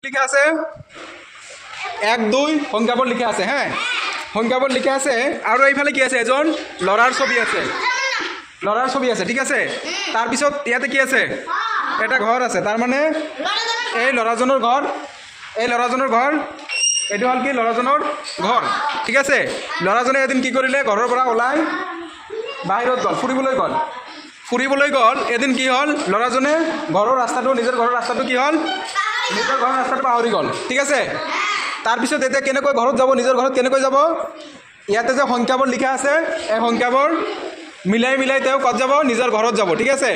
লিখা আছে 1 2 সংখ্যাবোৰ লিখা আছে হ্যাঁ সংখ্যাবোৰ লিখা আছে আৰু এইফালে কি আছে এজন লৰাৰ ছবি আছে ঠিক আছে তাৰ পিছত ইয়াতে কি আছে এটা ঘৰ আছে তাৰ মানে এই লৰাজনৰ ঘৰ এটো হল কি লৰাজনৰ ঘৰ ঠিক আছে লৰাজনে এদিন কি কৰিলে ঘৰৰ পৰা ওলাই বাহিৰত গল ফুৰিবলৈ গল এদিন কি হল লৰাজনে নিজৰ ঘৰৰ ৰাস্তাটো কি হল নিজৰ ঘৰৰ ৰাস্তাটো পাহৰি গল ঠিক আছে তাৰ পিছত এতিয়া কেনেকৈ ঘৰত যাব নিজৰ ঘৰত কেনেকৈ যাব ইয়াতে যে সংখ্যাবোৰ লিখা আছে এই সংখ্যাবোৰ মিলাই তেওঁ কত যাব নিজৰ ঘৰত যাব ঠিক আছে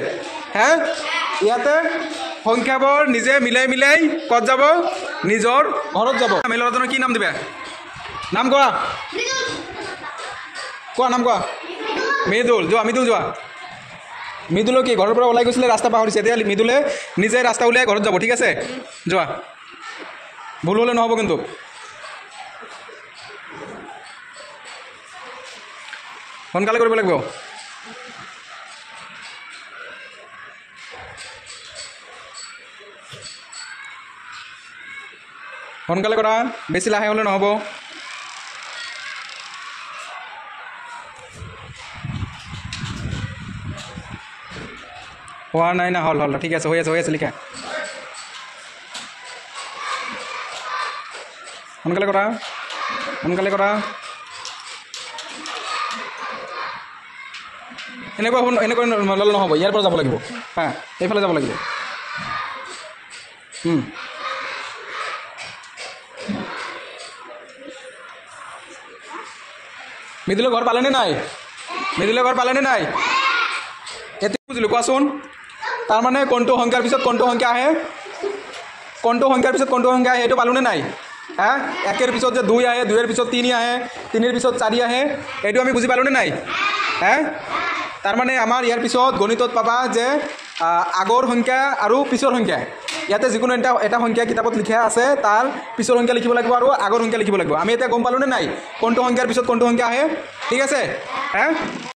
হ্যাঁ ইয়াতে সংখ্যাবোৰ নিজে মিলাই কত যাব নিজৰ ঘৰত যাব আমি লৰাজনৰ কি নাম দিবা নাম কোৱা নাম কোৱা মৃদুল যোৱা মৃদুলো কি ঘৰৰ পৰা ওলাই গৈছিলে ৰাস্তা পাহৰিছে এতিয়া মৃদুলে নিজে ৰাস্তা উলিয়াই ঘৰত যাব ঠিক আছে যোৱা ভুল হলে নহব কিন্তু সোনকালে কৰিব লাগিব সোনকালে কৰা বেছি লাহে হলে নহব হোৱা নাই না হল ঠিক আছে হৈ আছে লিখা সোনকালে কৰা এনেকুৱা নললে নহ'ব ইয়াৰ পৰা যাব লাগিব হা এইফালে যাব লাগিব মৃদুলৰ ঘৰ পালেনে নাই এতিয়া বুজিলোঁ কোৱাচোন তাৰমানে কোনটো সংখ্যাৰ পিছত কোনটো সংখ্যা আহে এইটো পালোনে নাই হা 1 ৰ পিছত যে 2 আহে 2 ৰ পিছত 3 আহে 3 ৰ পিছত 4 আহে এইটো আমি বুজি পালোনে নাই হা তাৰমানে আমাৰ ইয়াৰ পিছত গণিতত পাবা যে আগৰ সংখ্যা আৰু পিছৰ সংখ্যা ইয়াতে যিকোনো এটা সংখ্যা কিতাপত লিখা আছে তাৰ পিছৰ সংখ্যা লিখিব লাগিব আৰু আগৰ সংখ্যা লিখিব লাগিব আমি এতিয়া গম পালোনে নাই কোনটো সংখ্যাৰ পিছত কোনটো সংখ্যা আহে ঠিক আছে হা